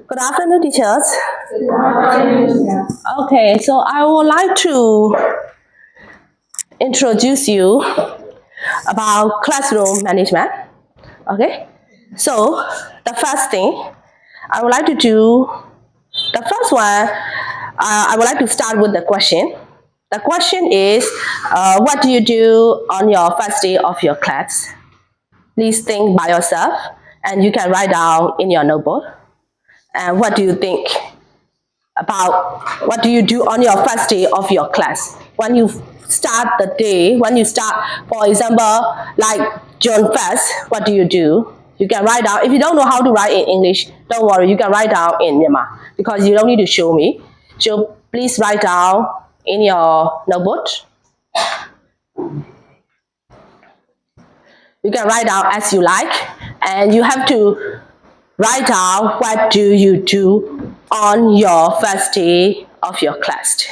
Good afternoon, teachers. Okay, so I would like to introduce you about classroom management. Okay, so the first thing I would like to do, the first one, I would like to start with the question. The question is, what do you do on your first day of your class? Please think by yourself, and you can write down in your notebook. And what do you think about what do you do on your first day of your class? When you start the day, when you start, for example, like June 1st, what do? You can write down. If you don't know how to write in English, don't worry, you can write down in Myanmar because you don't need to show me. So please write down in your notebook. You can write down as you like, and you have to write down what do you do on your first day of your class.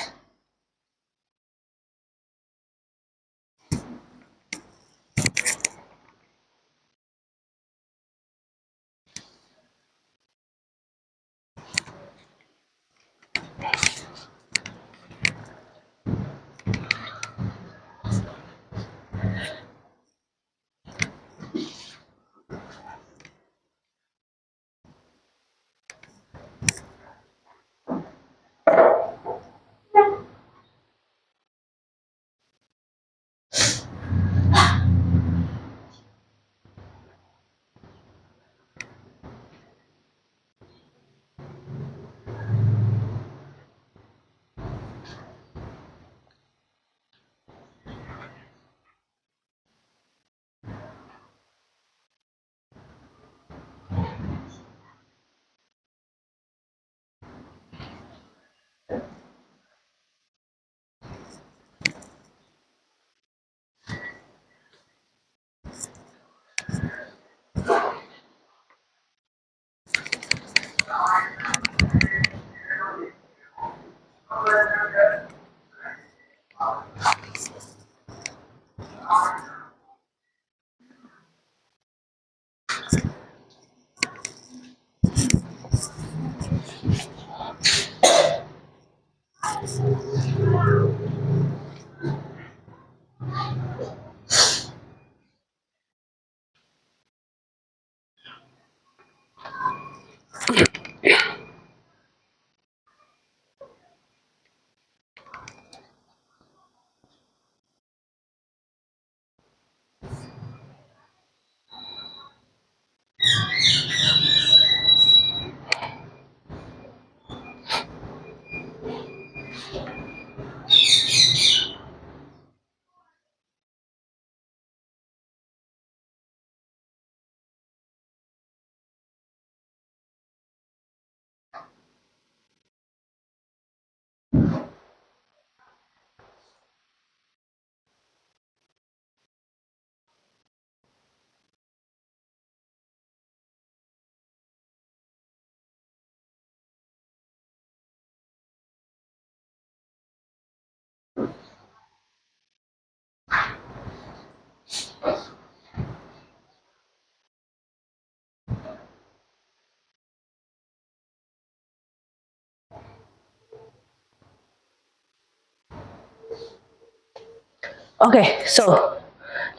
Okay, so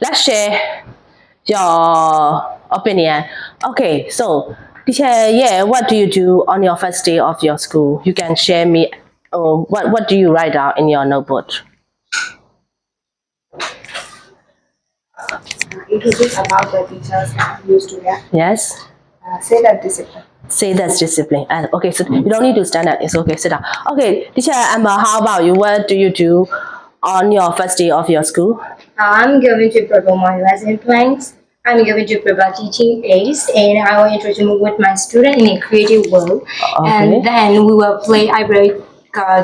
let's share your opinion. Okay, so teacher, yeah, what do you do on your first day of your school? You can share me. What do you write down in your notebook? Introduce about the teachers used to get. Yes. Say that discipline. Say that's discipline. And okay, so you don't need to stand up. It's okay. Sit down. Okay, teacher Emma, how about you? What do you do on your first day of your school? I'm going to perform my lesson plans. I'm going to provide teaching aids, and I will introduce with my student in a creative way. Okay. And then we will play icebreaker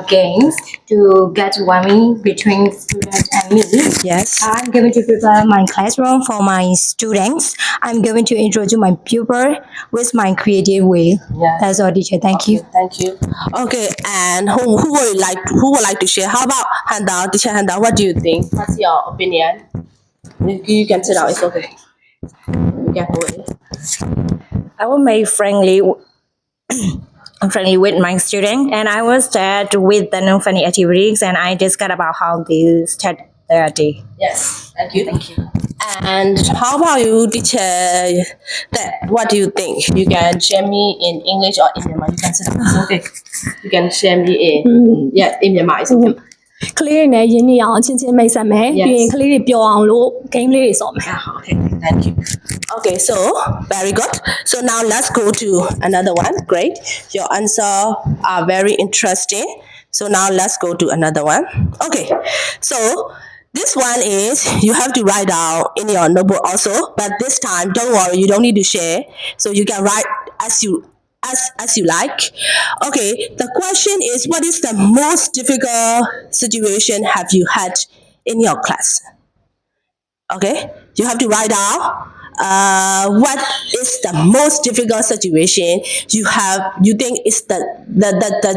games to get warming between students and me. Yes. I'm going to prepare my classroom for my students. I'm going to introduce my pupil with my creative way. Yes. That's all, teacher. Thank you. Thank you. Okay, and who would like to share? How about Handa? Teacher Handa, what do you think? What's your opinion? You can sit down. It's okay. You can go in. I will make friendly friendly with my student, and I was there with the non-funny activities, and I discussed about how they start their day. Yes, thank you. Thank you. And how about you, teacher? That what do you think? You can share me in English or in Myanmar. You can sit down. It's okay. You can share me in in Myanmar. It's okay. ကလေးတွေနဲ့ရင်းနှီးအောင်အချင်းချင်းမိတ်ဆက်မယ် Yes. ပြီးရင်ကလေးတွေပျော်အောင်လို့ game လေးတွေဆော့မယ် Okay, thank you. Okay, so very good. So now let's go to another one. Great. Your answer are very interesting. So now let's go to another one. Okay, so this one is you have to write down in your notebook also, but this time don't worry, you don't need to share. So you can write as you like. Okay, the question is, what is the most difficult situation have you had in your class? Okay, you have to write down what is the most difficult situation you think is the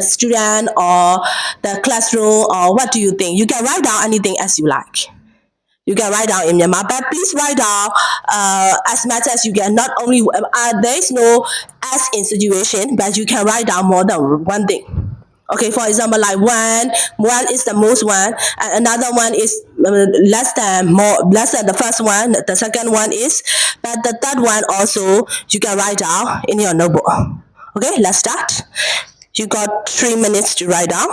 student or the classroom, or what do you think? You can write down anything as you like. You can write down in Myanmar, but please write down as much as you can. Not only there is no as in situation, but you can write down more than one thing. Okay, for example, like one is the most one, and another one is less than the first one. The second one is, but the third one also you can write down in your notebook. Okay, let's start. You got 3 minutes to write down.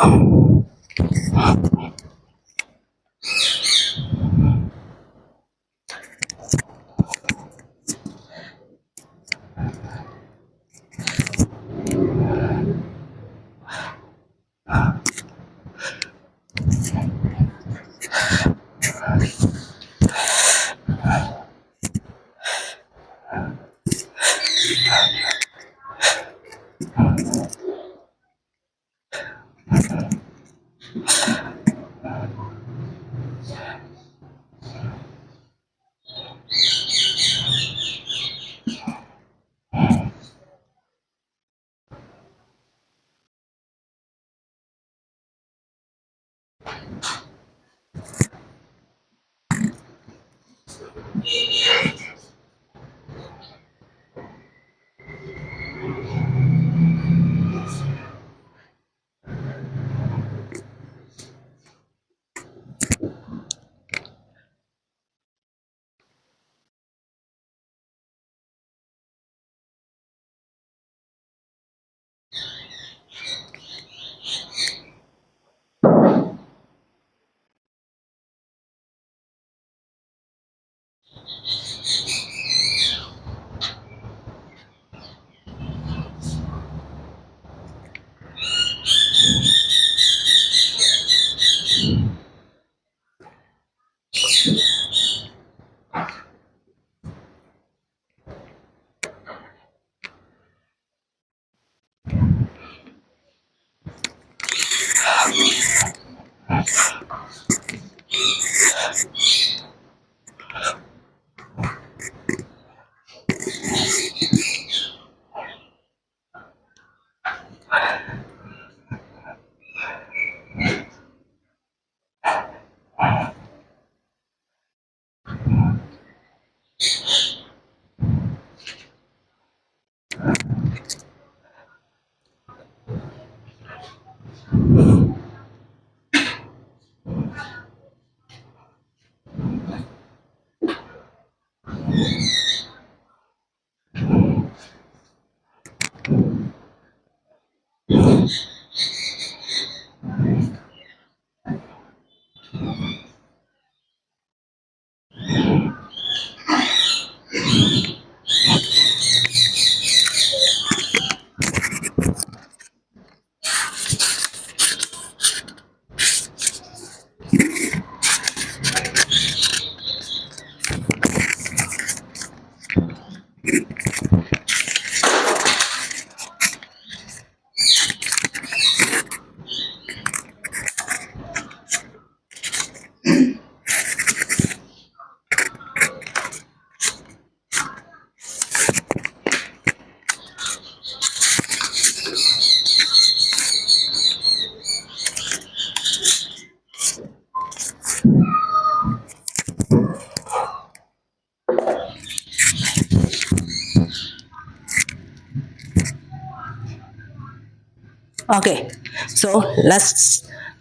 Okay, so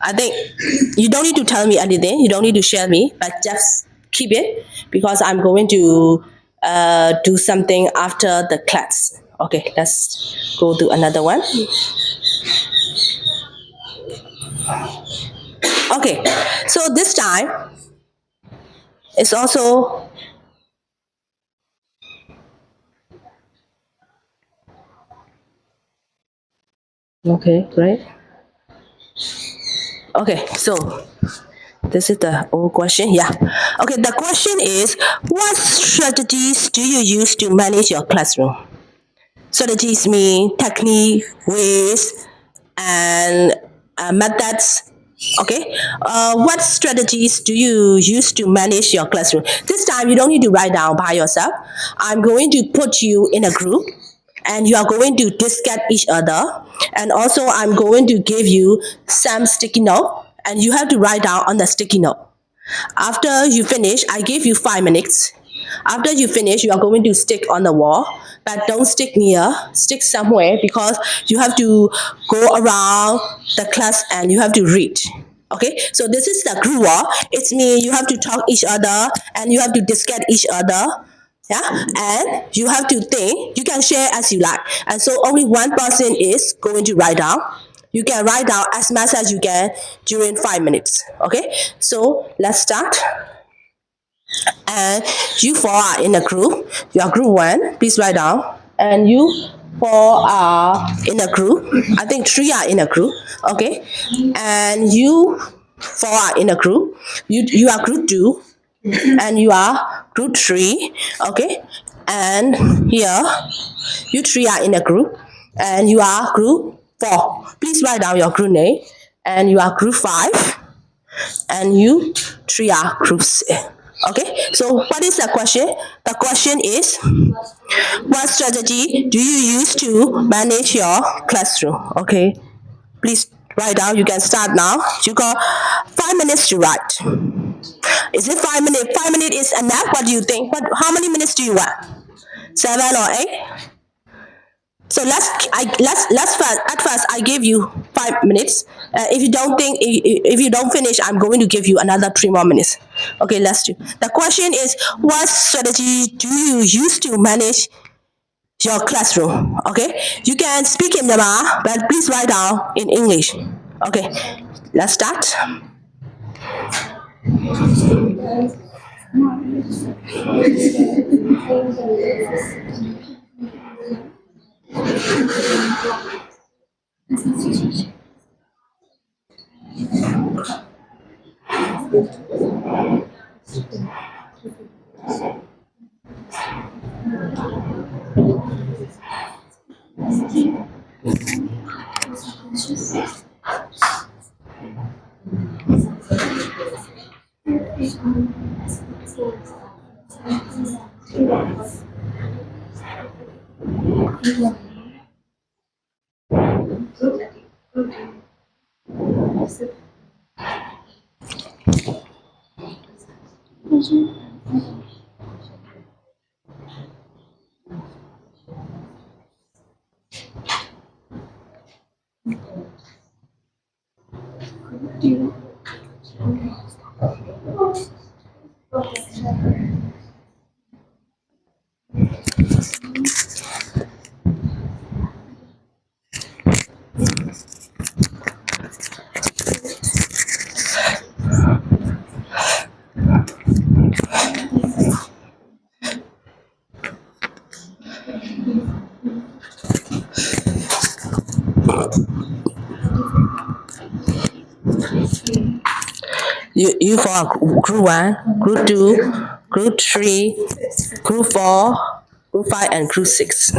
I think you don't need to tell me anything, you don't need to share me, but just keep it because I'm going to do something after the class. Okay, let's go to another one. Okay, so this time it's also okay, great. Okay, so this is the old question. Yeah. Okay, the question is what strategies do you use to manage your classroom? Strategies mean technique, ways, and methods. Okay. What strategies do you use to manage your classroom? This time you don't need to write down by yourself. I'm going to put you in a group and you are going to discuss each other. And also I'm going to give you some sticky note and you have to write down on the sticky note. After you finish, I give you 5 minutes. After you finish, you are going to stick on the wall, but don't stick near, stick somewhere because you have to go around the class and you have to read. Okay, so this is the group wall. It's me, you have to talk each other and you have to discuss each other. Yeah, and you have to think, you can share as you like. And so only one person is going to write down. You can write down as much as you can during 5 minutes. Okay, so let's start. And you four are in a group. You are group one. Please write down. And you four are in a group. I think three are in a group. Okay, and you four are in a group. You are group two, and you are group three. Okay, and here you three are in a group, and you are group four. Please write down your group name. And you are group five, and you three are group six. Okay, so what is the question? The question is, what strategy do you use to manage your classroom? Okay, please write down. You can start now. You got 5 minutes to write. Is it 5 minutes? 5 minutes is enough. What do you think? How many minutes do you want? 7 or 8? So let's first. At first, I give you 5 minutes. If you don't think, if you don't finish, I'm going to give you another 3 more minutes. Okay, let's do. The question is, what strategy do you use to manage your classroom? Okay, you can speak in Myanmar, but please write down in English. Okay, let's start. You for group one, group two, group three, group four, group five, and group six.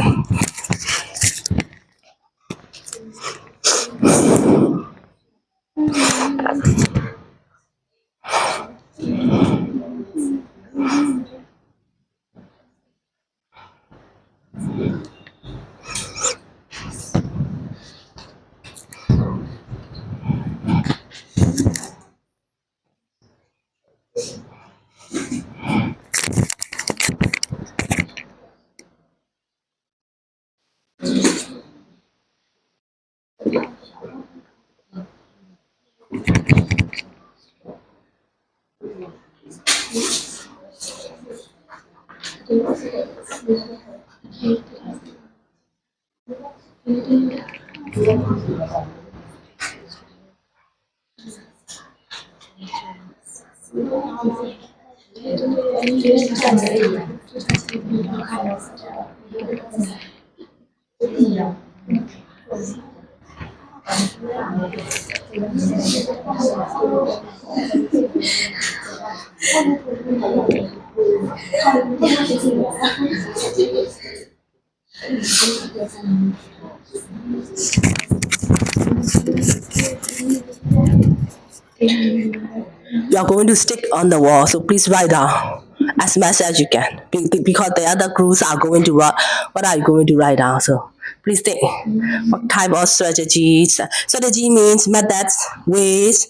You are going to stick on the wall, so please write down as much as you can because the other groups are going to write. What are you going to write down? So please think what type of strategies. Strategy means methods, ways,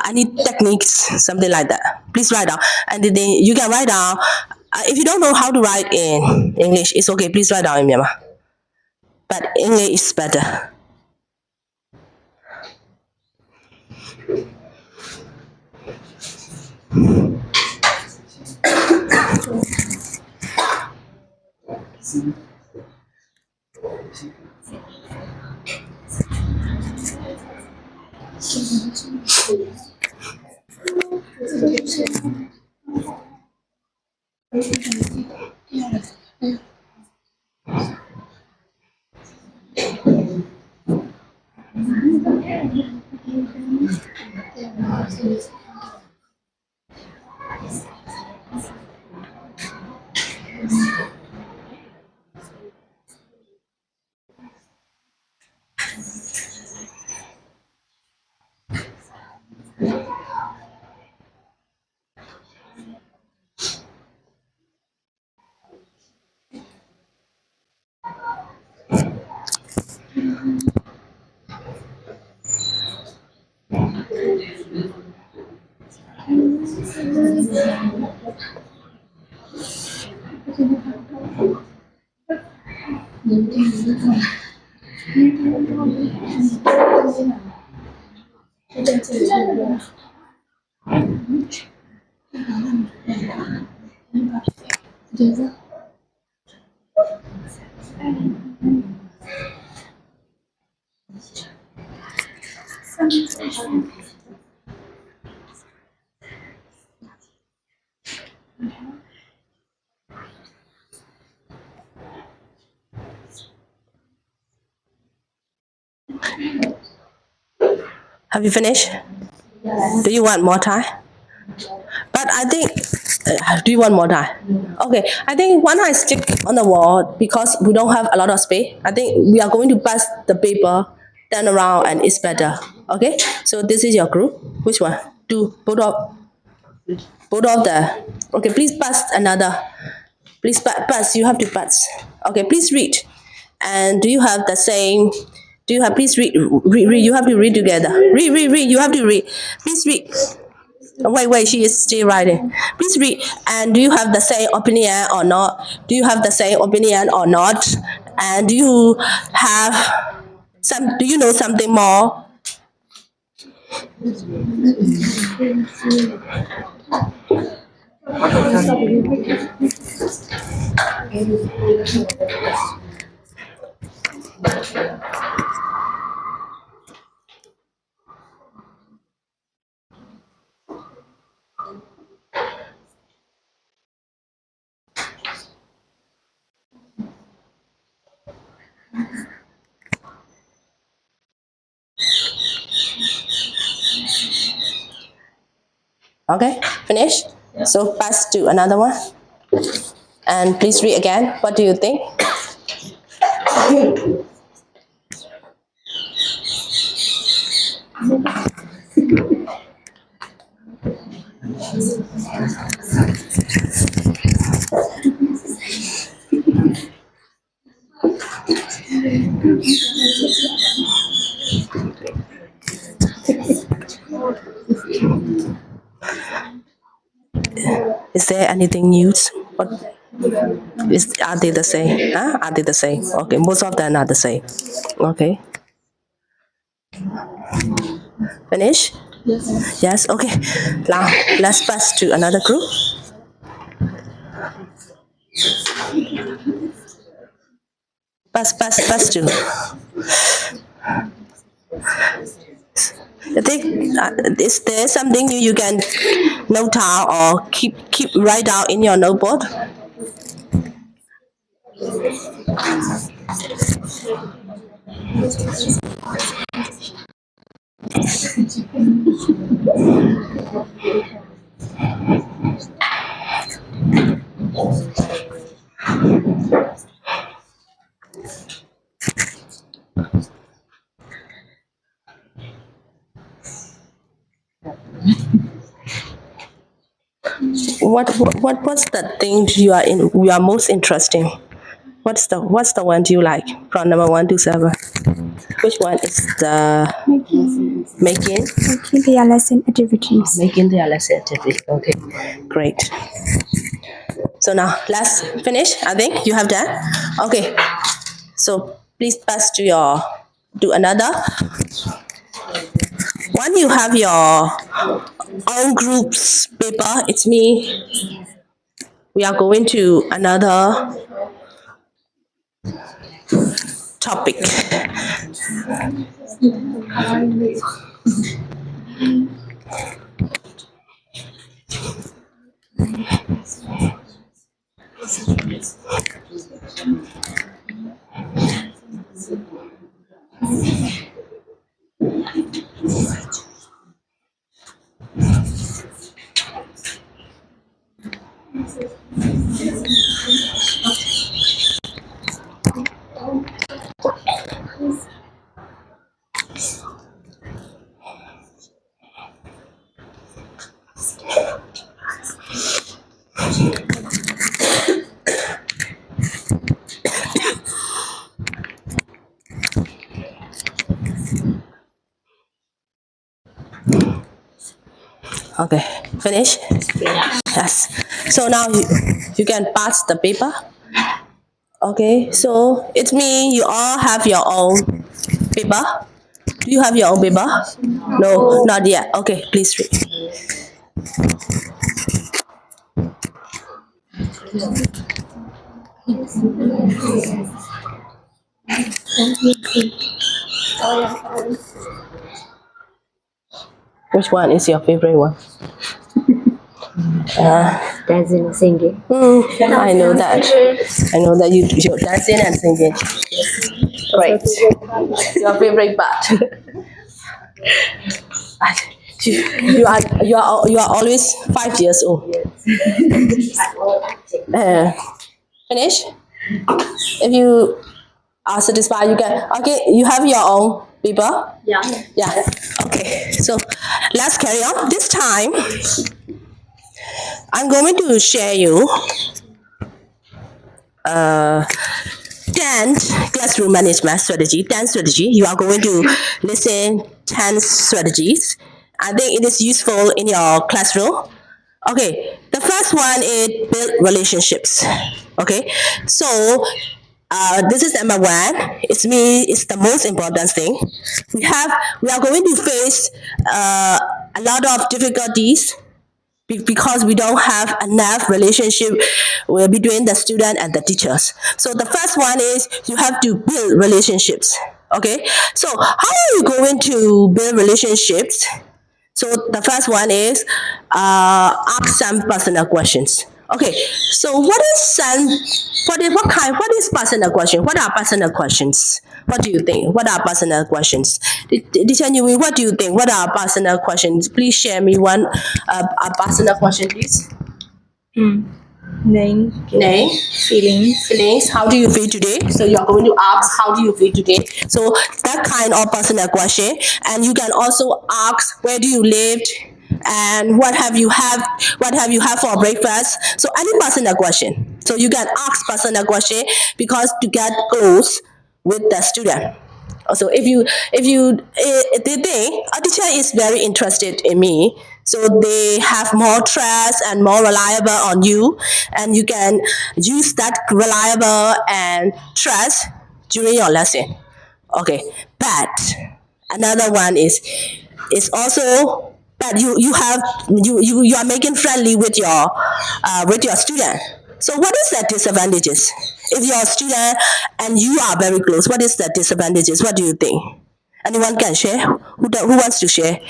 any techniques, something like that. Please write down, and then you can write down. If you don't know how to write in English, it's okay. Please write down in Myanmar. But English is better. Have you finished? Do you want more time? But I think, do you want more time? Okay, I think one I stick on the wall because we don't have a lot of space. I think we are going to pass the paper, turn around, and it's better. Okay, so this is your group. Which one? Two, both of the. Okay, please pass another. Please pass. You have to pass. Okay, please read. And do you have the same? Do you have? Please read. Read. You have to read together. Read. You have to read. Please read. Wait. She is still writing. Please read. And do you have the same opinion or not? Do you have the same opinion or not? And do you have some? Do you know something more? Okay, finish. So pass to another one. And please read again. What do you think? Is there anything new? What are they the same? Huh? Are they the same? Okay, most of them are the same. Okay. Finish? Yes, okay. Now let's pass to another group. Pass to. I think is there something you can note down or keep write down in your notebook? What's the thing you are most interesting? What's the one you like from number 1 to 7? Which one is the making? Making their lesson activities. Making their lesson activity. Okay, great. So now let's finish. I think you have done. Okay. So please pass to another. When you have your own group's paper, it's me. We are going to another topic. Okay, finish? Yes. So now you can pass the paper. Okay, so it means you all have your own paper. Do you have your own paper? No, not yet. Okay, please read. Which one is your favorite one? Dancing and singing. I know that. I know that you're dancing and singing. Great. Your favorite part. You are always 5 years old. Finish. If you are satisfied, you can. Okay, you have your own paper. Yeah. Yeah. Okay. So let's carry on. This time, I'm going to share you 10 classroom management strategy. 10 strategy. You are going to listen 10 strategies. I think it is useful in your classroom. Okay. The first one is build relationships. Okay. So this is number 1. It's the most important thing. We are going to face a lot of difficulties because we don't have enough relationship between the student and the teachers. So the first one is you have to build relationships. Okay. So how are you going to build relationships? So the first one is ask some personal questions. Okay, so what is personal question? What are personal questions? What do you think? What are personal questions? Teacher Newey, what do you think? What are personal questions? Please share me one a personal question, please. Name, Name, feelings. How do you feel today? So you are going to ask, how do you feel today? So that kind of personal question, and you can also ask, where do you live, and what have you had for breakfast? So any personal question. So you can ask personal question because to get close with the student. Also, if they think a teacher is very interested in me, so they have more trust and more reliable on you, and you can use that reliable and trust during your lesson. Okay, but another one is also that you are making friendly with your student. So what is the disadvantages? If you're a student and you are very close, what is the disadvantages? What do you think? Anyone can share? Who wants to share?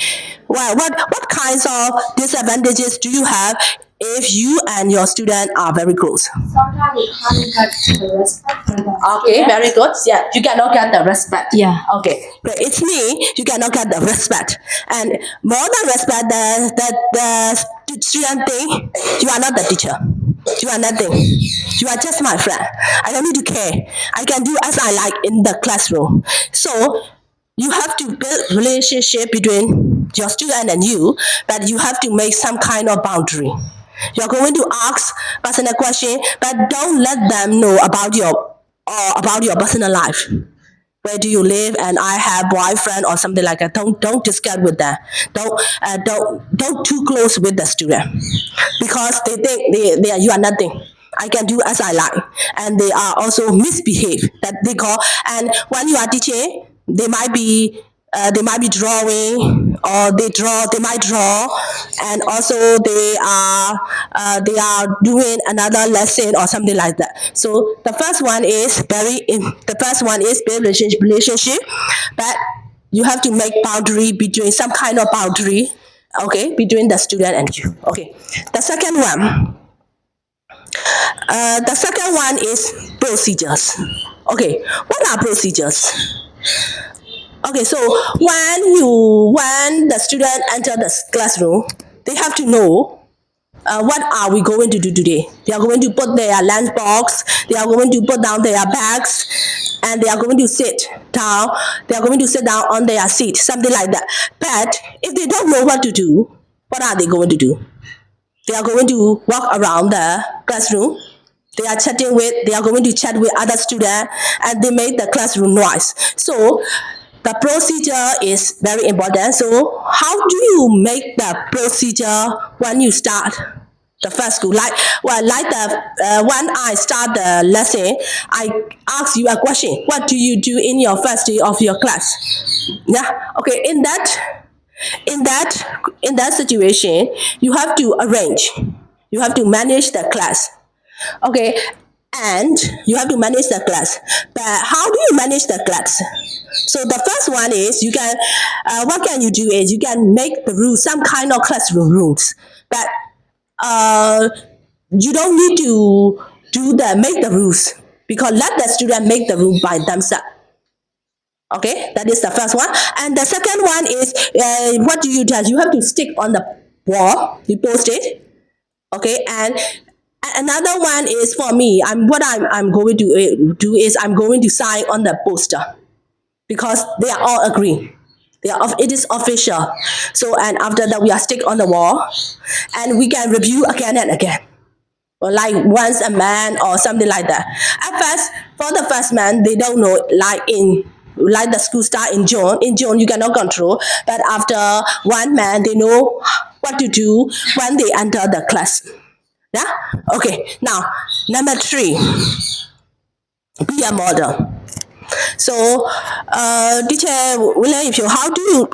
Well, what kinds of disadvantages do you have if you and your student are very close? Sometimes we can't get the respect from the Okay, very good. Yeah, you cannot get the respect. Yeah. Okay, but it's me. You cannot get the respect, and more than respect, the student think you are not the teacher. You are nothing. You are just my friend. I don't need to care. I can do as I like in the classroom. So you have to build relationship between your student and you, but you have to make some kind of boundary. You're going to ask personal question, but don't let them know about your personal life. Where do you live? And I have boyfriend or something like that. Don't discuss with them. Don't too close with the student, because they think you are nothing. I can do as I like, and they are also misbehave that they call. And when you are teaching, they might be drawing, or they might draw, and also they are doing another lesson or something like that. So the first one is build relationship, but you have to make boundary between some kind of boundary, okay, between the student and you. Okay, the second one is procedures. Okay, what are procedures? Okay, so when the student enter the classroom, they have to know what are we going to do today. They are going to put their lunch box, they are going to put down their bags, and they are going to sit down. They are going to sit down on their seat, something like that. But if they don't know what to do, what are they going to do? They are going to walk around the classroom. They are going to chat with other students, and they make the classroom noise. So the procedure is very important. So how do you make the procedure when you start the first school? Like when I start the lesson, I ask you a question. What do you do in your first day of your class? Yeah. Okay. In that situation, you have to arrange. You have to manage the class. Okay, and you have to manage the class. But how do you manage the class? So the first one is what can you do is you can make the rules, some kind of classroom rules. But you don't need to make the rules, because let the student make the rule by themselves. Okay, that is the first one. And the second one is what do? You have to stick on the wall. You post it. Okay, and another one is for me. I'm going to do is I'm going to sign on the poster, because they are all agree. It is official. So, and after that we are stick on the wall, and we can review again and again, or like once a month or something like that. At first, for the first month, they don't know, like the school start in June. In June, you cannot control. But after 1 month, they know what to do when they enter the class. Yeah? Okay. Now, number 3, be a model. So, teacher William,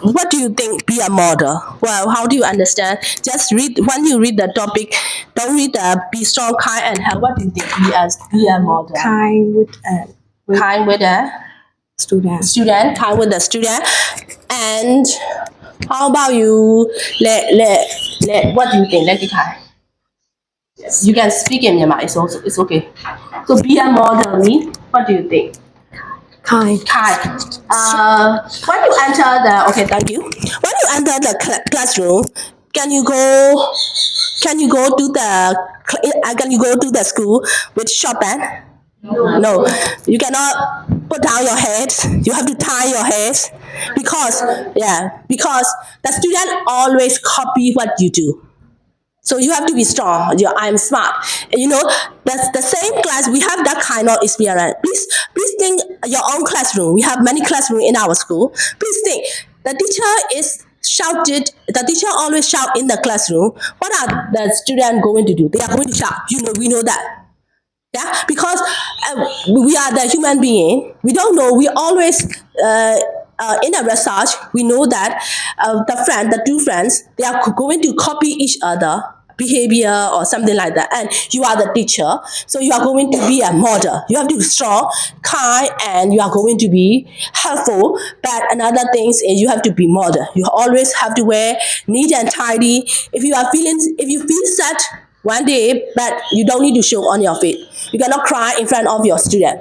what do you think be a model? Well, how do you understand? Just read, when you read the topic, don't read the be strong, kind, and help. What do you think be a model? Kind with Kind with a student. Kind with the student. And how about you? What do you think? Let me try. You can speak in Myanmar. It's okay. So be a model mean, what do you think? Kind. When you enter the thank you. When you enter the classroom, can you go to the school with short pants? No, you cannot put down your head. You have to tie your head, because the student always copy what you do. So you have to be strong. I'm smart. You know, the same class, we have that kind of experience. Please think your own classroom. We have many classrooms in our school. Please think, the teacher always shout in the classroom. What are the students going to do? They are going to shout. We know that. Yeah, because we are the human being. We don't know. We always in a research, we know that the two friends, they are going to copy each other behavior or something like that, and you are the teacher, so you are going to be a model. You have to be strong, kind, and you are going to be helpful. But another thing is you have to be model. You always have to wear neat and tidy. If you feel sad one day, but you don't need to show on your face. You cannot cry in front of your student,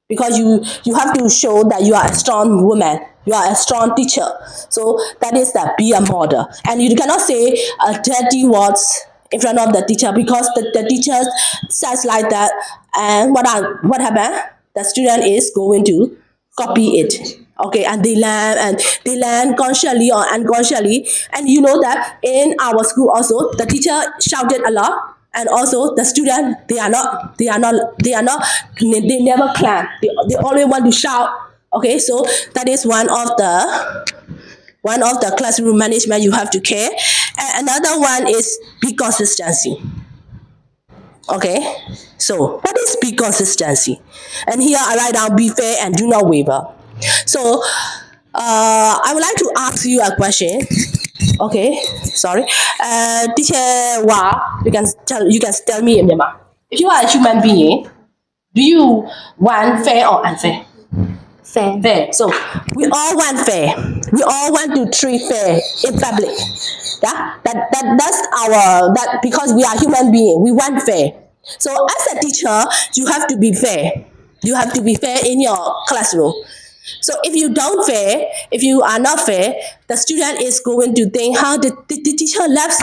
because you have to show that you are a strong woman, you are a strong teacher. So that is that, be a model. And you cannot say dirty words in front of the teacher, because the teacher says like that, and what happened? The student is going to copy it. Okay, and they learn consciously or unconsciously. And you know that in our school also, the teacher shouted a lot, and also the student, they never clap. They always want to shout. Okay, so that is one of the classroom management you have to care. And another one is be consistency. Okay, so what is be consistency? And here I write down be fair and do not waver. So I would like to ask you a question. Okay, sorry. Teacher Wa, you can tell me in Myanmar. If you are a human being, do you want fair or unfair? fair Fair. So we all want fair. We all want to treat fair in public. Yeah, that's because we are human beings. We want fair. So as a teacher, you have to be fair. You have to be fair in your classroom. So if you are not fair, the student is going to think how the teacher loves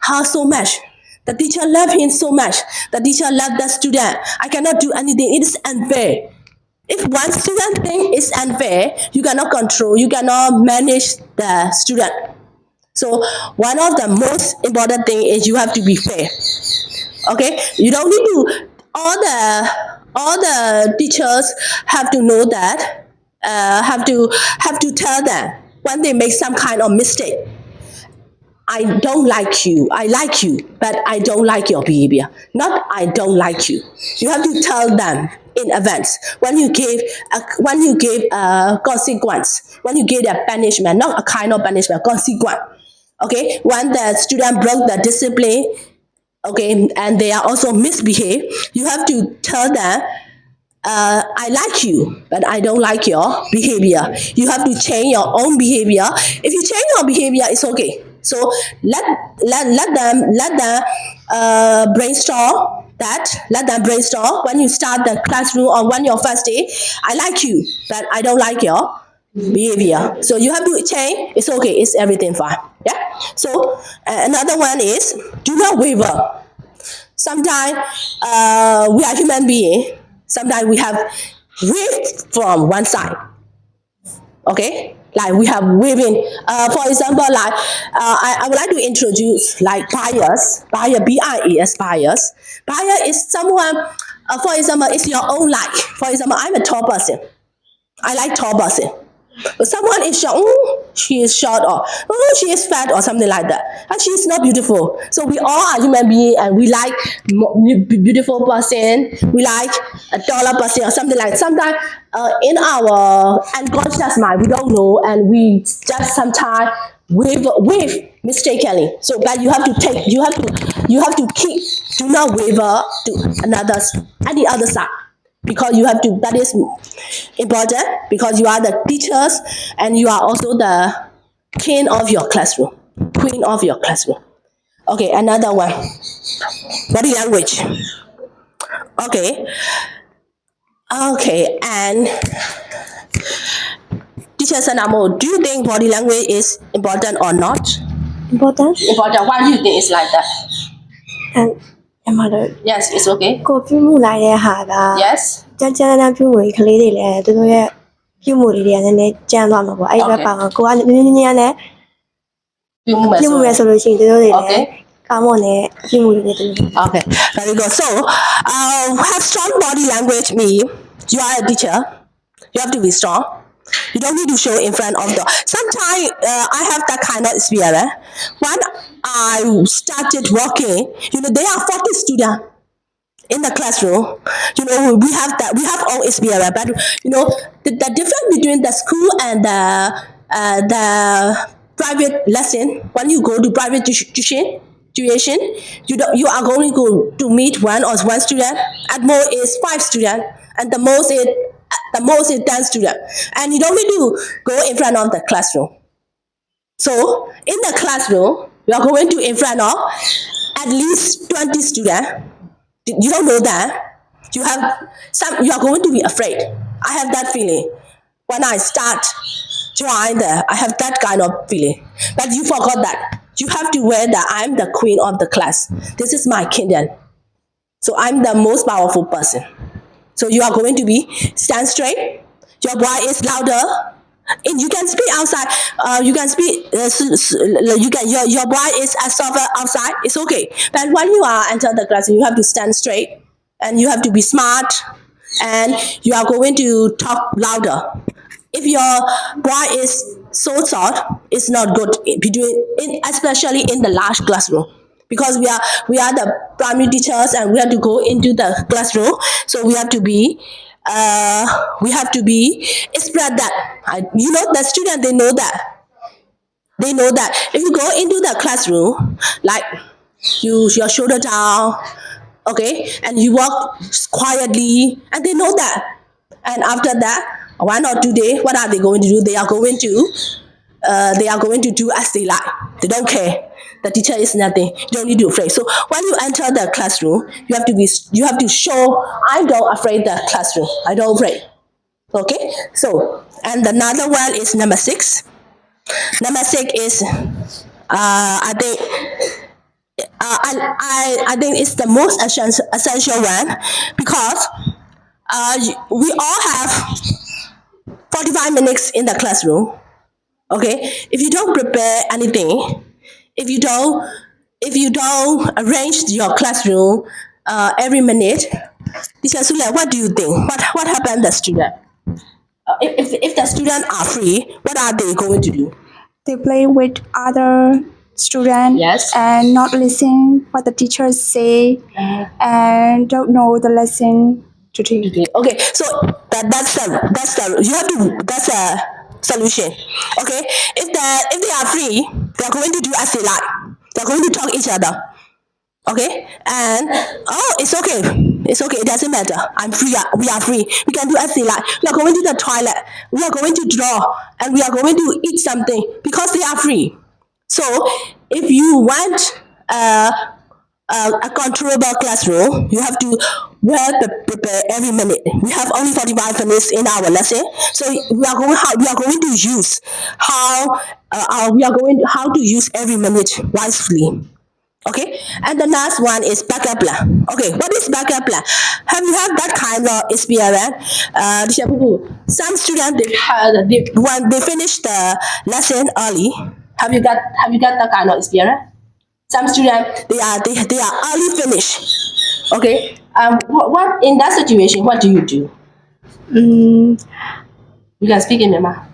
her so much. The teacher loves him so much. The teacher loves the student. I cannot do anything. It is unfair. If one student thinks it's unfair, you cannot control, you cannot manage the student. So one of the most important thing is you have to be fair. Okay, you don't need to. All the teachers have to know that. Have to tell them when they make some kind of mistake. I don't like you. I like you, but I don't like your behavior. Not I don't like you. You have to tell them in advance when you give a consequence, when you give a punishment, not a kind of punishment, consequence. Okay, when the student broke the discipline, okay, and they are also misbehave, you have to tell them, I like you, but I don't like your behavior. You have to change your own behavior. If you change your behavior, it's okay. So let them brainstorm that. Let them brainstorm when you start the classroom or when your first day. I like you, but I don't like your behavior. So you have to change. It's okay. It's everything fine. Yeah. So another one is do not waver. Sometimes we are human beings. Sometimes we have waved from one side. Okay, like we have waving. For example, like I would like to introduce like bias. Bias, B-I-A-S, bias. Bias is someone. For example, it's your own like. For example, I'm a tall person. I like tall person. But someone is short, she is short, or she is fat, or something like that. And she is not beautiful. So we all are human beings, and we like beautiful person. We like a taller person, or something like that. Sometimes in our unconscious mind, we don't know, and we just sometimes wave mistakenly. So, but you have to keep, do not waver to any other side. Because you have to, that is important, because you are the teachers and you are also the king of your classroom, queen of your classroom. Okay, another one, body language. Okay, and teacher Sanamo, do you think body language is important or not? important Important. Why do you think it's like that? and အမှန်တော့ Yes, it's okay. ကိုပြုမှုလိုက်တဲ့ဟာက Yes. ကြမ်းကြမ်းတမ်းပြုမှုကလေးတွေလည်းသူတို့ရဲ့ပြုမှုတွေကလည်းနည်းနည်းကြမ်းသွားမှာပေါ့အဲ့ဒီဘက်ပါကိုကနည်းနည်းနဲ့ပြုမှုမဲ့ဆိုလို့ရှိရင်သူတို့တွေလည်းကောင်းမွန်တဲ့ပြုမှုတွေနဲ့တူတယ် Okay, very good. So, have strong body language mean you are a teacher. You have to be strong. You don't need to show in front of the. Sometimes I have that kind of experience. When I started working, there are 40 students in the classroom. We have all experience, but the difference between the school and the private lesson. When you go to private tuition, situation, you are going to meet one student. At most is 5 students, and the most is 10 students, and you don't need to go in front of the classroom. So in the classroom, you are going to in front of at least 20 students. You don't know that. You are going to be afraid. I have that feeling. When I start join there, I have that kind of feeling. But you forgot that. You have to wear that I'm the queen of the class. This is my kingdom. So I'm the most powerful person. So you are going to be stand straight. Your voice is louder. And you can speak outside. You can speak. You can your voice is as softer outside. It's okay. But when you are enter the class, you have to stand straight, and you have to be smart, and you are going to talk louder. If your voice is so soft, it's not good especially in the large classroom, because we are the primary teachers and we have to go into the classroom, so we have to be spread that. The student, they know that if you go into the classroom, like your shoulder down, okay, and you walk quietly, and they know that. And after that, 1 or 2 days, what are they going to do? They are going to do as they like. They don't care. The teacher is nothing. You don't need to be afraid. So when you enter the classroom, you have to show I don't afraid the classroom. I don't afraid. Okay. So and another one is number 6. Number 6 is I think. I think it's the most essential one, because we all have 45 minutes in the classroom. Okay, if you don't prepare anything, if you don't arrange your classroom every minute, teacher Sule, what do you think? What happened to the student? If the students are free, what are they going to do? They play with other students. Yes. And not listen what the teachers say, and don't know the lesson to teach. Okay, so that's a solution. Okay, if they are free, they are going to do as they like. They are going to talk each other. Okay, and it's okay. It's okay. It doesn't matter. I'm free. We are free. We can do as they like. We are going to the toilet. We are going to draw, and we are going to eat something because they are free. So if you want a controllable classroom, you have to prepare every minute. We have only 45 minutes in our lesson, so we are going to use how to use every minute wisely. Okay, and the last one is backup plan. Okay, what is backup plan? Have you had that kind of experience? Some students when they finish the lesson early. Have you got that kind of experience? Some students they are early finish. Okay. What in that situation? What do you do? You can speak in Myanmar.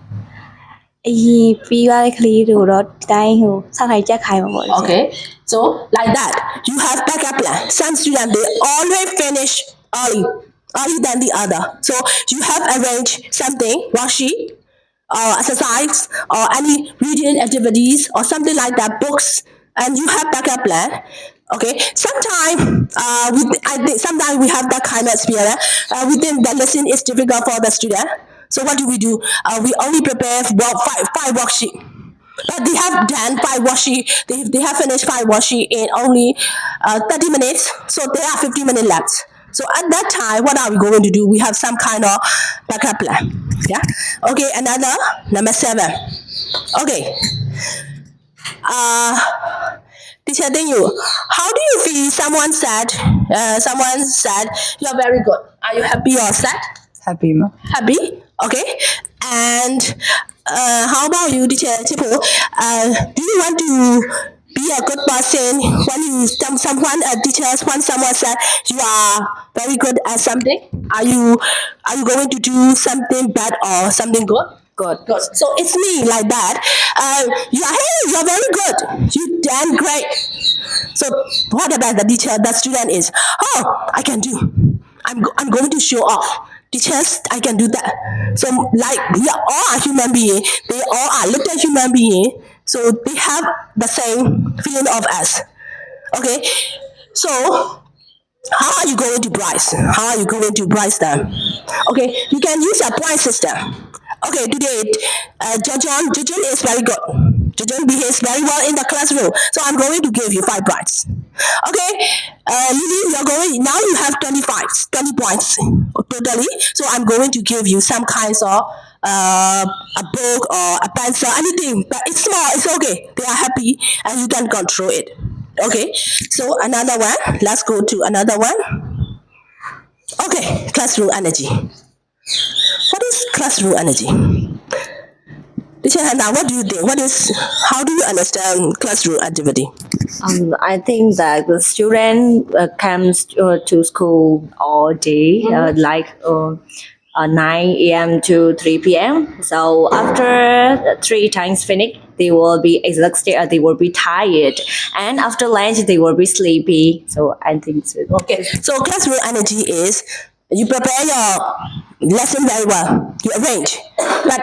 အရင်ပြီးသွားတဲ့ကလေးတွေကိုတော့ဒီတိုင်းစောင့်ထိုင်ကြက်ခိုင်းမှာပေါ့လေ Okay. So like that, you have backup plan. Some students they always finish early than the other. So you have arranged something, worksheet, or exercise, or any reading activities, or something like that, books, and you have backup plan. Okay. Sometimes sometimes we have that kind of experience. We think the lesson is difficult for the student. So what do? We only prepare 5 worksheets. But they have done 5 worksheets. They have finished 5 worksheets in only 30 minutes. So there are 50 minutes left. So at that time, what are we going to do? We have some kind of backup plan. Yeah. Okay. Another number 7. Okay. Teacher Dingyu, how do you feel? Someone said you're very good. Are you happy or sad? Happy, ma. Happy. Okay. And how about you, teacher Chipo? Do you want to be a good person when someone said you are very good at something? Are you going to do something bad or something good? Good. So it's me like that. You're very good. You done great. So what about the teacher? The student is, I can do. I'm going to show off. Teachers, I can do that. So like we are all human beings. They all are little human beings. So they have the same feeling of us. Okay, so how are you going to price? How are you going to price them? Okay, you can use a price system. Okay, today, Jojon is very good. Jojon behaves very well in the classroom, so I'm going to give you 5 points. Okay, Lily, you're going now. You have 20 points totally. So I'm going to give you some kinds of a book or a pencil, anything. But it's small. It's okay. They are happy, and you can control it. Okay, so another one. Let's go to another one. Okay, classroom energy. What is classroom energy? Teacher Hannah, what do you think? How do you understand classroom activity? I think that the student comes to school all day, 9 a.m. to 3 p.m. So after 3 times finish, they will be exhausted, they will be tired, and after lunch they will be sleepy. So I think so. Okay, so classroom energy is you prepare your lesson very well, you arrange. But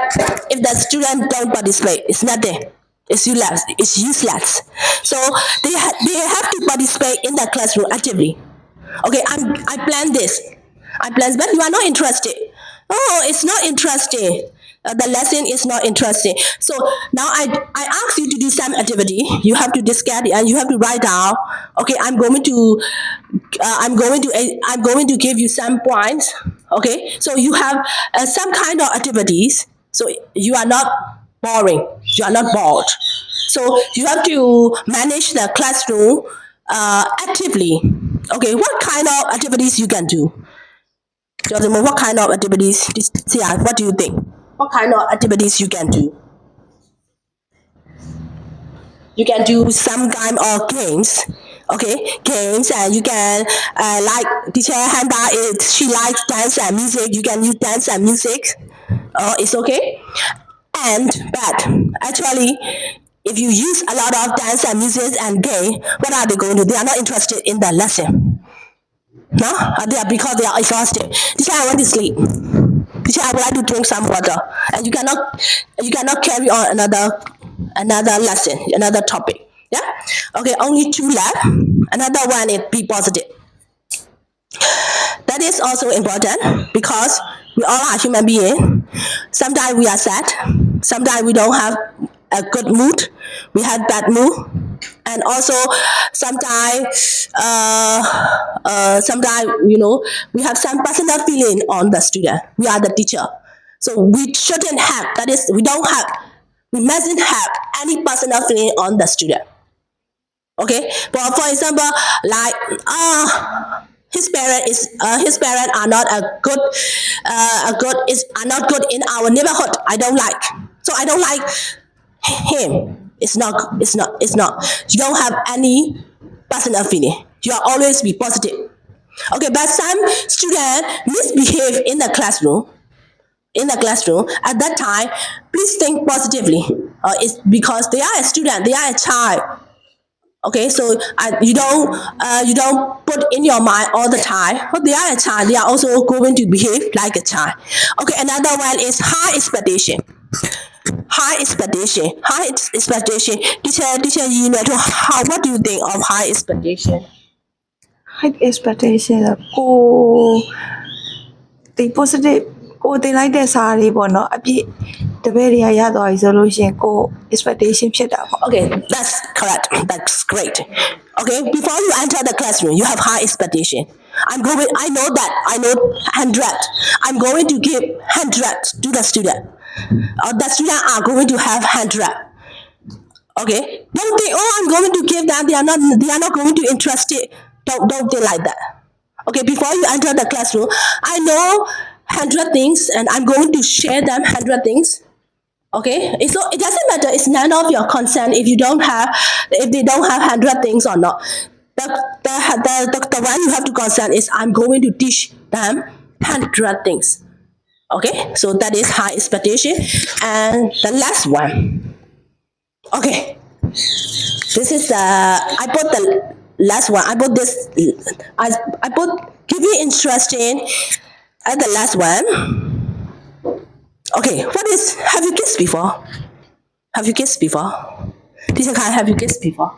if the student don't participate, it's nothing. It's useless. It's useless. So they have to participate in the classroom actively. Okay, I plan this. I plan, but you are not interested. Oh, it's not interesting. The lesson is not interesting. So now I ask you to do some activity. You have to discuss it and you have to write down. Okay, I'm going to give you some points. Okay, so you have some kind of activities. So you are not boring. You are not bored. So you have to manage the classroom actively. Okay, what kind of activities you can do? Jordan, what kind of activities? Sia, what do you think? What kind of activities you can do? You can do some kind of games. Okay, games, and you can like teacher Handa. She likes dance and music. You can use dance and music. It's okay. And but actually, if you use a lot of dance and music and game, what are they going to do? They are not interested in the lesson. No, because they are exhausted. Teacher, I want to sleep. Teacher, I would like to drink some water, and you cannot carry on another lesson, another topic. Yeah. Okay, only 2 left. Another one is be positive. That is also important because we all are human beings. Sometimes we are sad. Sometimes we don't have a good mood. We have bad mood, and also sometimes we have some personal feeling on the student. We are the teacher, so we shouldn't have. That is, we don't have. We mustn't have any personal feeling on the student. Okay, but for example, like his parents are not are not good in our neighborhood. I don't like, so I don't like him. It's not. You don't have any personal feeling. You are always be positive. Okay, but some students misbehave in the classroom. At that time, please think positively. It's because they are a student. They are a child. Okay, so you don't put in your mind all the time. But they are a child. They are also going to behave like a child. Okay, another one is high expectation. High expectation. Teacher, you know, what do you think of high expectation? High expectation ကကိုဒီ positive ကိုတင်လိုက်တဲ့စာလေးပေါ့နော်အပြည့်တပည့်တွေကရသွားပြီဆိုလို့ရှိရင်ကို expectation ဖြစ်တာပေါ့ Okay, that's correct. That's great. Okay, before you enter the classroom, you have high expectation. I know that. I know 100. I'm going to give 100 to the student. The student are going to have 100. Okay, don't think, oh, I'm going to give them. They are not going to interested. Don't think like that. Okay, before you enter the classroom, I know 100 things, and I'm going to share them 100 things. Okay, so it doesn't matter. It's none of your concern if they don't have 100 things or not. The one you have to concern is I'm going to teach them 100 things. Okay, so that is high expectation. And the last one. Okay, this is I put the last one. I put this. I put giving interesting at the last one. Okay, have you kissed before? Have you kissed before? Teacher Kai, have you kissed before?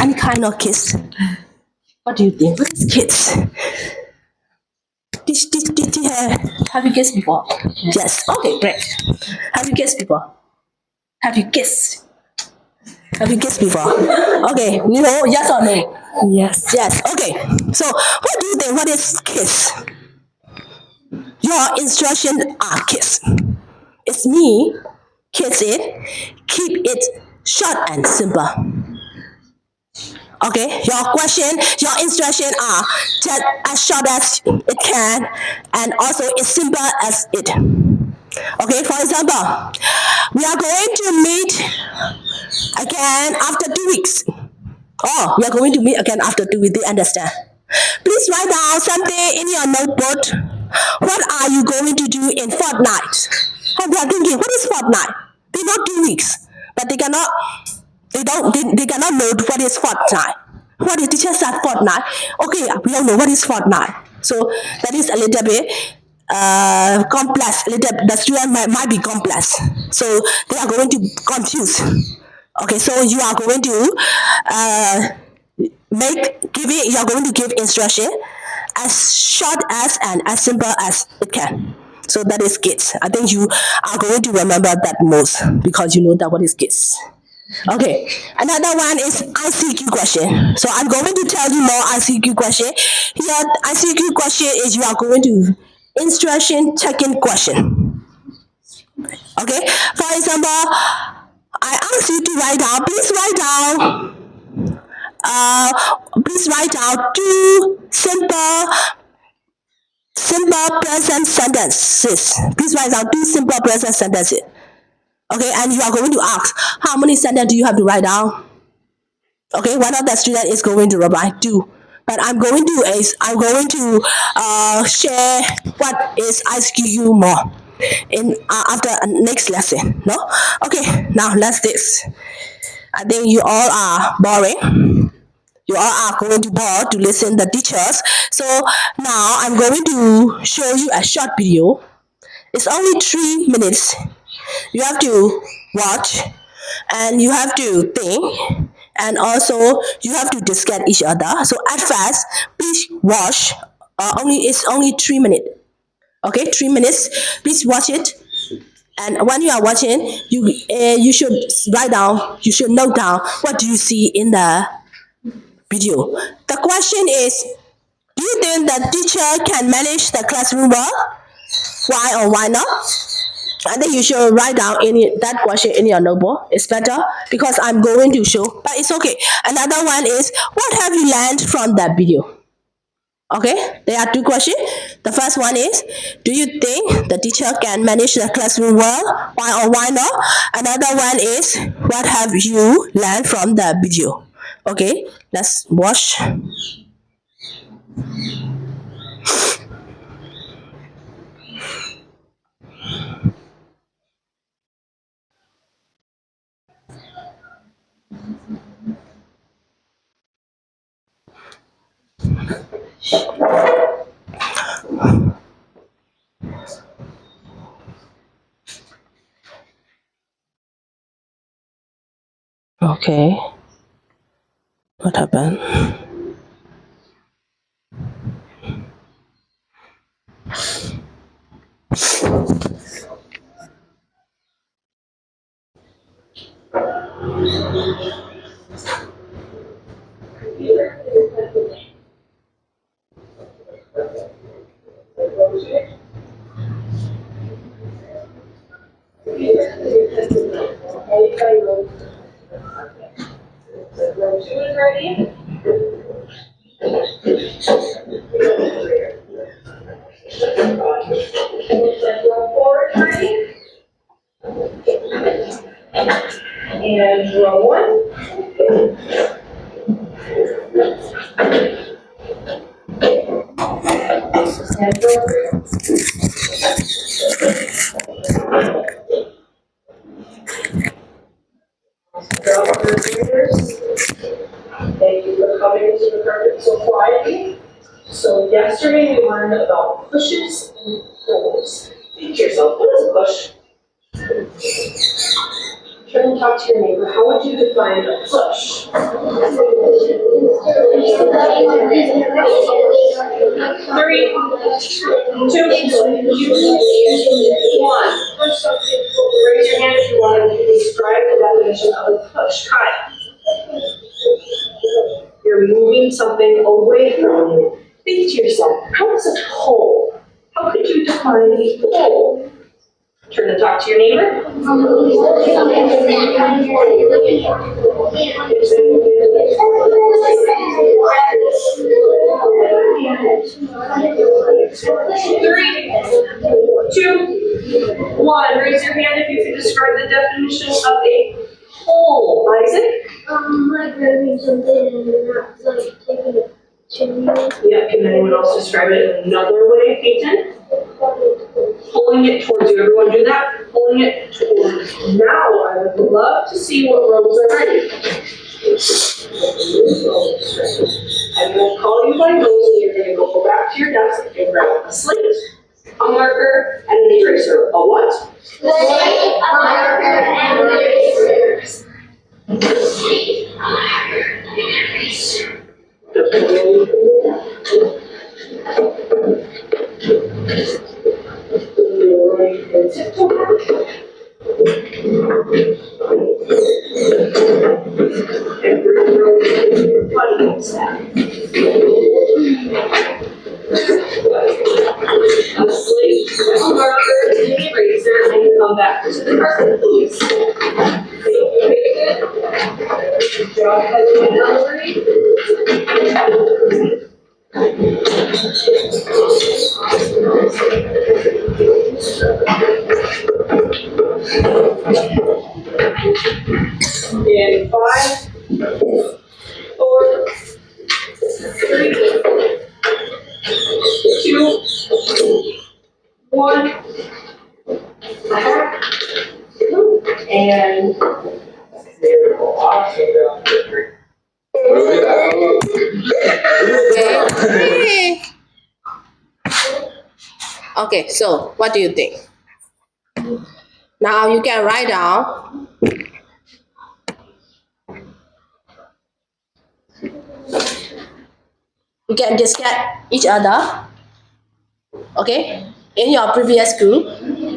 Any kind of kiss. What do you think? What is kiss? Have you kissed before? Yes. Okay, great. Have you kissed before? Have you kissed? Have you kissed before? Okay, no, yes or no? Yes. Yes, okay. So, what do you think? What is kiss? Your instructions are kiss. It's me, kiss it, keep it short and simple. Okay, your instruction are just as short as it can and also as simple as it. Okay, for example, we are going to meet again after 2 weeks. Oh, we are going to meet again after 2 weeks, they understand. Please write down something in your notebook. What are you going to do in fortnight? And they are thinking, what is fortnight? They know 2 weeks, but they cannot know what is fortnight. What is teacher said fortnight? Okay, we don't know what is fortnight. So that is a little bit complex. The student might be complex. So they are going to confuse. Okay, so you are going to you are going to give instruction as short as and as simple as it can. So that is kids. I think you are going to remember that most because you know that what is kids. Okay, another one is ICQ question. So I'm going to tell you more ICQ question. Here, ICQ question is you are going to instruction checking question. Okay, for example, I ask you to write down. Please write down two simple present sentences. Please write down two simple present sentences. Okay, and you are going to ask, how many sentences do you have to write down? Okay, one of the students is going to write two. But I'm going to share what is ICQ more in after next lesson. No? Okay, now let's this. I think you all are boring. You all are going to bore to listen the teachers. So now I'm going to show you a short video. It's only 3 minutes. You have to watch and you have to think and also you have to discuss each other. So at first, please watch. It's only 3 minutes. Okay, 3 minutes. Please watch it. And when you are watching, you should write down. You should note down what do you see in the video. The question is, do you think the teacher can manage the classroom well? Why or why not? I think you should write down that question in your notebook. It's better because I'm going to show, but it's okay. Another one is, what have you learned from that video? Okay, there are two questions. The first one is, do you think the teacher can manage the classroom well? Why or why not? Another one is, what have you learned from the video? Okay, let's watch. Okay, what happened? And row one. And row three. Thank you for coming to the carpet so quietly. So yesterday we learned about pushes and pulls. Think to yourself, what is a push? Turn and talk to your neighbor. How would you define a push? 3, 2, 1. Raise your hand if you want to describe the definition of a push. Kyle. You're moving something away from you. Think to yourself, how is a pull? How could you define a pull? Turn and talk to your neighbor. 3, 2, 1. Raise your hand if you can describe the definition of a pull. Isaac? Like grabbing something and not like taking it to you. Yeah, can anyone else describe it another way, Peyton? Pulling it towards you. Everyone do that? Pulling it towards you. Now, I would love to see what rows are ready. I'm going to call you by nose and you're going to go back to your desk and grab a slate, a marker, and an eraser. A what? Slate, a marker, and an eraser. Slate, a marker, and an eraser. A slate, a marker, and an eraser, and you come back to the carpet, please. Good job, Heather and Ellery. In 5, 4, 3, 2, 1. And beautiful. Awesome. Okay, so what do you think? Now you can write down. You can discuss each other. Okay, in your previous group.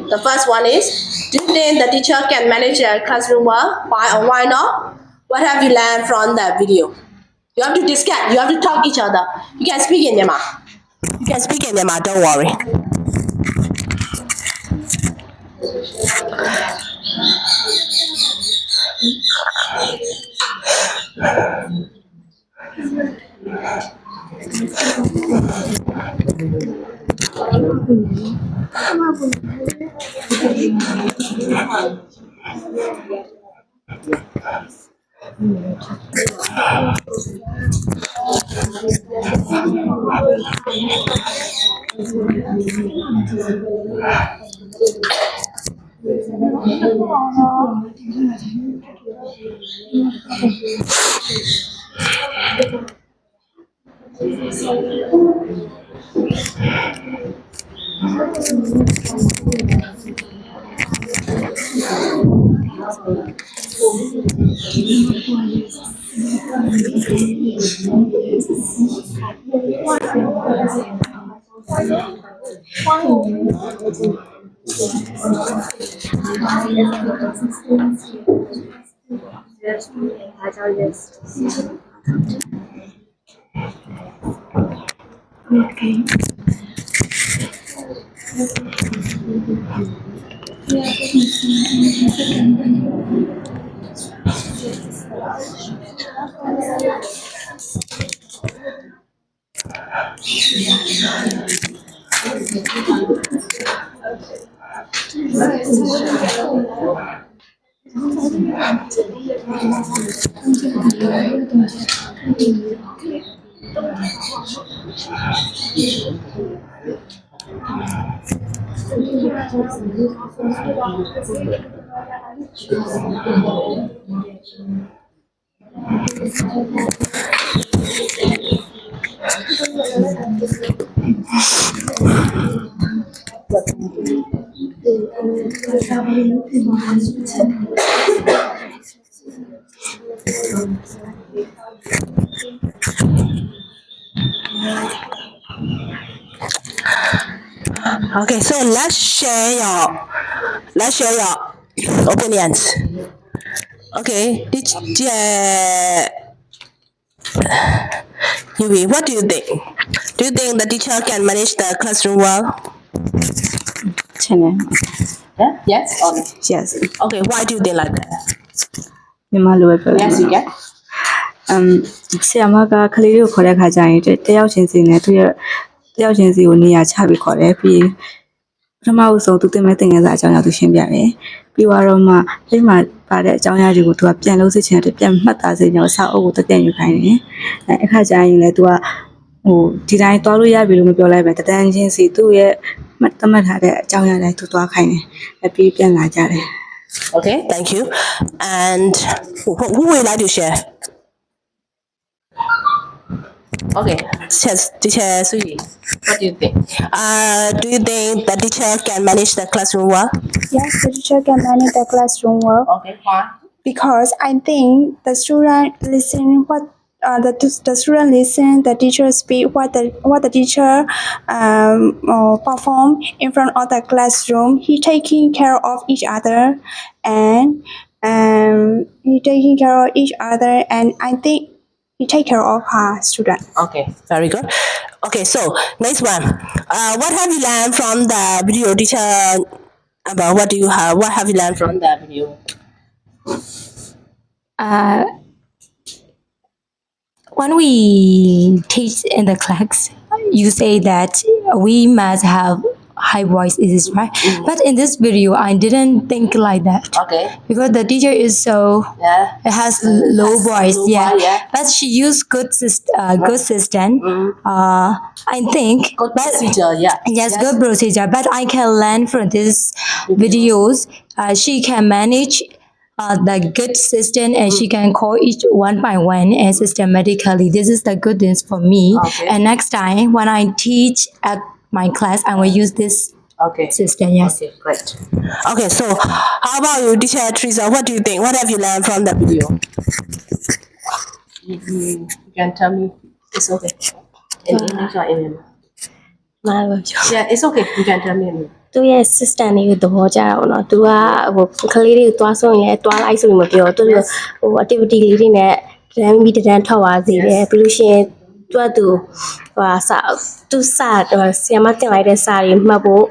The first one is, do you think the teacher can manage their classroom well? Why or why not? What have you learned from that video? You have to discuss, you have to talk each other. You can speak in Myanmar. You can speak in Myanmar, don't worry. Okay, so let's share your opinions. Okay, Yui, what do you think? Do you think the teacher can manage the classroom well? Yeah. Yes. Okay. Yes. Okay. Why do you think like that? မြန်မာလိုပဲပြောရ Yes, မယ် you can. ဆရာမကကလေးတွေကိုခေါ်တဲ့ခါကျရင်တယောက်ချင်းစီနဲ့သူရဲ့တယောက်ချင်းစီကိုနေရာချပြီးခေါ်တယ်ပြီးပထမအဆုံးသူတင်မဲ့တင်ငယ်စာအကြောင်းအရာသူရှင်းပြတယ်ပြီးတော့မှအဲ့မှာပါတဲ့အကြောင်းအရာတွေကိုသူကပြန်လို့စစ်ချင်တယ်ပြန်မှတ်သားစေချင်တော့စာအုပ်ကိုတက်ယူခိုင်းတယ်အဲ့အခါကျရင်လည်းသူကဟိုဒီတိုင်းသွားလို့ရပြီလို့မပြောလိုက်ပဲတတန်းချင်းစီသူ့ရဲ့မှတ်ထားတဲ့အကြောင်းအရာတိုင်းသူသွားခိုင်းတယ်အပြီးပြန်လာကြတယ် Okay. Thank you. And who would like to share? Okay. Teacher Sui, what do you think? Do you think the teacher can manage the classroom well? Yes, the teacher can manage the classroom well Okay. Why? because I think the student listen what the student listen the teacher speak what the teacher perform in front of the classroom. He taking care of each other and he taking care of each other and I think he take care of her student. Okay. Very good. Okay. So next one. What have you learned from the video, teacher? About what have you learned from the video? When we teach in the class, you say that we must have high voice, is this right? But in this video, I didn't think like that Okay. because the teacher is so Yeah. it has low voice, low yeah. voice, yeah. But she used good system. I think. Good procedure. Yeah. Yes, good procedure. But I can learn from these videos. She can manage the good system and she can call each one by one and systematically. This is the good things for me. Okay. And next time when I teach at my class, I will use this Okay. system. Yes. Okay, great. Okay, so how about you, teacher Teresa? What do you think? What have you learned from the video? You can tell me. It's okay. In English or in Myanmar? မှန်ပါပြော Yeah, it's okay. You can tell me. သူရဲ့ system လေးကိုသဘောကျတာပေါ့နော်သူကဟိုကလေးတွေကိုတွားဆုံးရင်လည်းတွားလိုက်ဆိုရင်မပြောသူဟို activity လေးတွေနဲ့တန်းပြီးတန်းထွက်သွားစေတယ်ပြီးလို့ရှိရင်သူဟိုစာသူစာဆီယမတင်လိုက်တဲ့စာတွေမှတ်ဖို့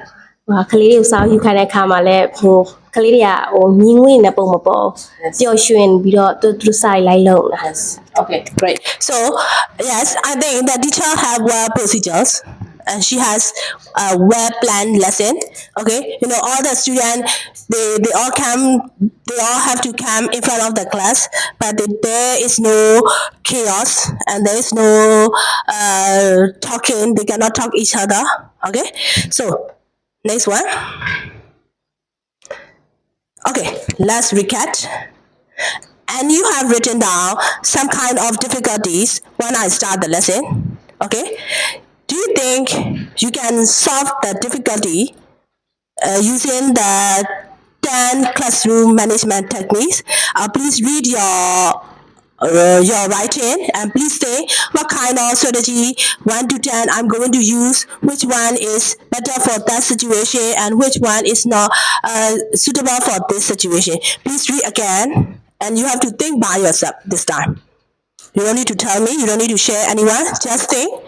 ဟိုကလေးတွေကိုစာယူခိုင်းတဲ့အခါမှာလည်းဟိုကလေးတွေကဟိုမြင်းငွေနဲ့ပုံမပေါ်ပျော်ရွှင်ပြီးတော့သူစာတွေလိုက်လုံးတာ Yes. Okay, great. So, yes, I think the teacher have well procedures. And she has a well-planned lesson. Okay, you know all the students they all have to come in front of the class, but there is no chaos and there is no talking. They cannot talk each other. Okay, so next one. Okay, let's recap. And you have written down some kind of difficulties when I start the lesson. Okay. Do you think you can solve the difficulty using the 10 classroom management techniques? Please read your writing and please say what kind of strategy 1 to 10 I'm going to use, which one is better for that situation and which one is not suitable for this situation. Please read again and you have to think by yourself this time. You don't need to tell me, you don't need to share anyone, just think.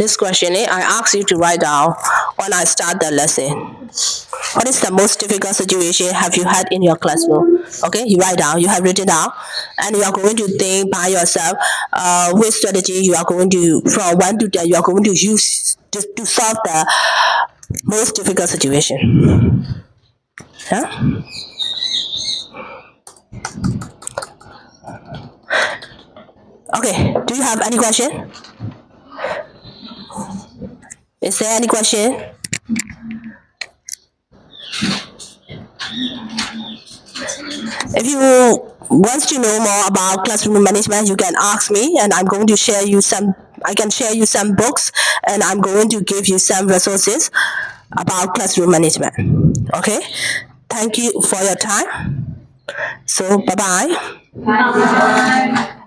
this question, I ask you to write down when I start the lesson. What is the most difficult situation have you had in your classroom? Okay, you write down, you have written down, and you are going to think by yourself which strategy you are going to, from 1 to 10, you are going to use to solve the most difficult situation. Yeah? Okay, do you have any question? Is there any question? If you want to know more about classroom management, you can ask me, and I'm going to share you some. I can share you some books, and I'm going to give you some resources about classroom management. Okay, thank you for your time. So bye bye. Bye.